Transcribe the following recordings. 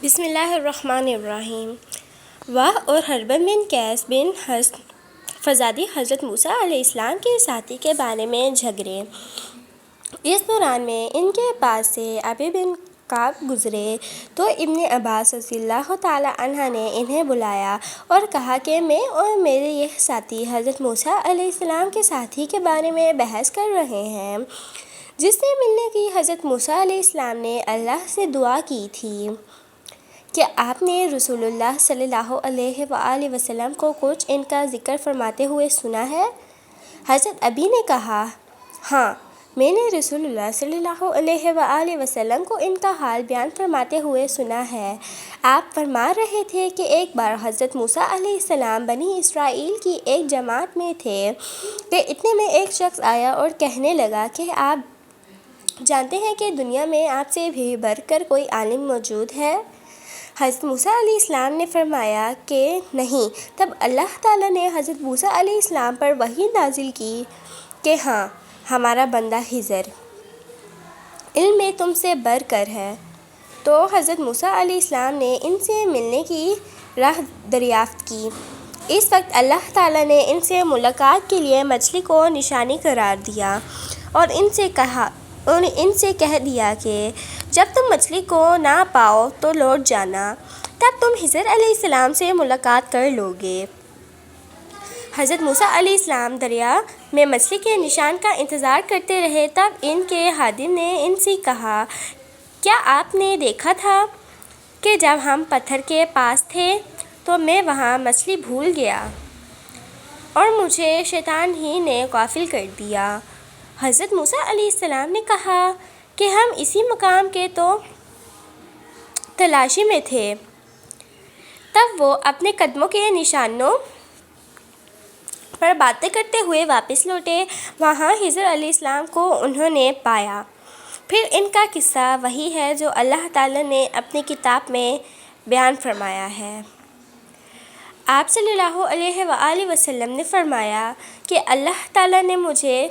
بسم اللہ الرحمن الرحیم۔ واہ اور حربن بن قیس بن حصن فزادی حضرت موسیٰ علیہ السلام کے ساتھی کے بارے میں جھگڑے۔ اس دوران میں ان کے پاس سے ابی بن کعب گزرے تو ابن عباس رضی اللہ تعالیٰ عنہ نے انہیں بلایا اور کہا کہ میں اور میرے یہ ساتھی حضرت موسیٰ علیہ السلام کے ساتھی کے بارے میں بحث کر رہے ہیں جس سے ملنے کی حضرت موسیٰ علیہ السلام نے اللہ سے دعا کی تھی کہ آپ نے رسول اللہ صلی اللہ علیہ وآلہ وسلم کو کچھ ان کا ذکر فرماتے ہوئے سنا ہے؟ حضرت ابی نے کہا، ہاں، میں نے رسول اللہ صلی اللہ علیہ وآلہ وسلم کو ان کا حال بیان فرماتے ہوئے سنا ہے۔ آپ فرما رہے تھے کہ ایک بار حضرت موسیٰ علیہ السلام بنی اسرائیل کی ایک جماعت میں تھے کہ اتنے میں ایک شخص آیا اور کہنے لگا کہ آپ جانتے ہیں کہ دنیا میں آپ سے بھی بڑھ کر کوئی عالم موجود ہے؟ حضرت موسیٰ علیہ السلام نے فرمایا کہ نہیں۔ تب اللہ تعالیٰ نے حضرت موسیٰ علیہ السلام پر وحی نازل کی کہ ہاں، ہمارا بندہ خضر علم میں تم سے بڑھ کر ہے۔ تو حضرت موسیٰ علیہ السلام نے ان سے ملنے کی راہ دریافت کی۔ اس وقت اللہ تعالیٰ نے ان سے ملاقات کے لیے مچھلی کو نشانی قرار دیا اور ان سے کہہ دیا کہ جب تم مچھلی کو نہ پاؤ تو لوٹ جانا، تب تم خضر علیہ السلام سے ملاقات کر لو گے۔ حضرت موسیٰ علیہ السلام دریا میں مچھلی کے نشان کا انتظار کرتے رہے۔ تب ان کے خادم نے ان سے کہا، کیا آپ نے دیکھا تھا کہ جب ہم پتھر کے پاس تھے تو میں وہاں مچھلی بھول گیا اور مجھے شیطان ہی نے غافل کر دیا؟ حضرت موسیٰ علیہ السلام نے کہا کہ ہم اسی مقام کے تو تلاشی میں تھے۔ تب وہ اپنے قدموں کے نشانوں پر باتیں کرتے ہوئے واپس لوٹے۔ وہاں خضر علیہ السلام کو انہوں نے پایا۔ پھر ان کا قصہ وہی ہے جو اللہ تعالیٰ نے اپنی کتاب میں بیان فرمایا ہے۔ آپ صلی اللہ علیہ وآلہ وسلم نے فرمایا کہ اللہ تعالیٰ نے مجھے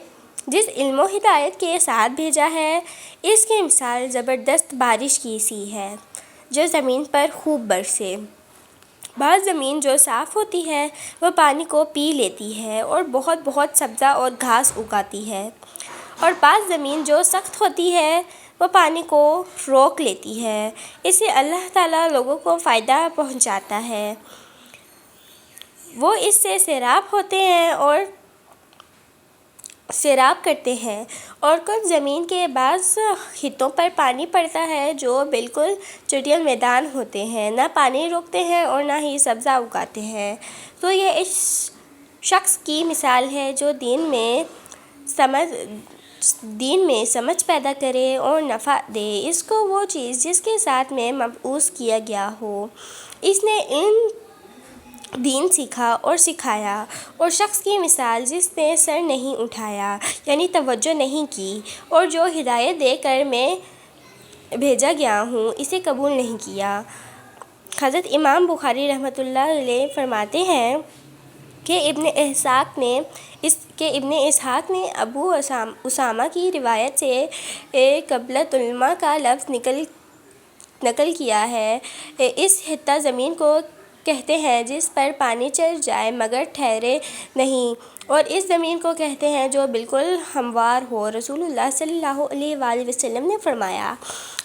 جس علم و ہدایت کے ساتھ بھیجا ہے، اس کی مثال زبردست بارش کی سی ہے جو زمین پر خوب برسے۔ بعض زمین جو صاف ہوتی ہے وہ پانی کو پی لیتی ہے اور بہت بہت سبزہ اور گھاس اگاتی ہے، اور بعض زمین جو سخت ہوتی ہے وہ پانی کو روک لیتی ہے۔ اس سے اللہ تعالیٰ لوگوں کو فائدہ پہنچاتا ہے، وہ اس سے سیراب ہوتے ہیں اور سیراب کرتے ہیں۔ اور کچھ زمین کے بعض خطوں پر پانی پڑتا ہے جو بالکل چٹیل میدان ہوتے ہیں، نہ پانی روکتے ہیں اور نہ ہی سبزہ اگاتے ہیں۔ تو یہ اس شخص کی مثال ہے جو دین میں سمجھ پیدا کرے اور نفع دے اس کو وہ چیز جس کے ساتھ میں مبعوث کیا گیا ہو۔ اس نے دین سیکھا اور سکھایا۔ اور شخص کی مثال جس نے سر نہیں اٹھایا، یعنی توجہ نہیں کی، اور جو ہدایت دے کر میں بھیجا گیا ہوں اسے قبول نہیں کیا۔ حضرت امام بخاری رحمۃ اللہ علیہ فرماتے ہیں کہ ابن اسحاق نے ابو اسامہ کی روایت سے قبلۃ الماء کا لفظ نقل کیا ہے۔ اس خطہ زمین کو کہتے ہیں جس پر پانی چل جائے مگر ٹھہرے نہیں، اور اس زمین کو کہتے ہیں جو بالکل ہموار ہو۔ رسول اللہ صلی اللہ علیہ وآلہ وسلم نے فرمایا،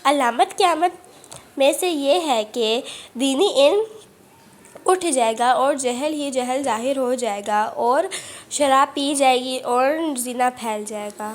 علامت قیامت میں سے یہ ہے کہ دینی علم اٹھ جائے گا اور جہل ہی جہل ظاہر ہو جائے گا، اور شراب پی جائے گی اور زنا پھیل جائے گا۔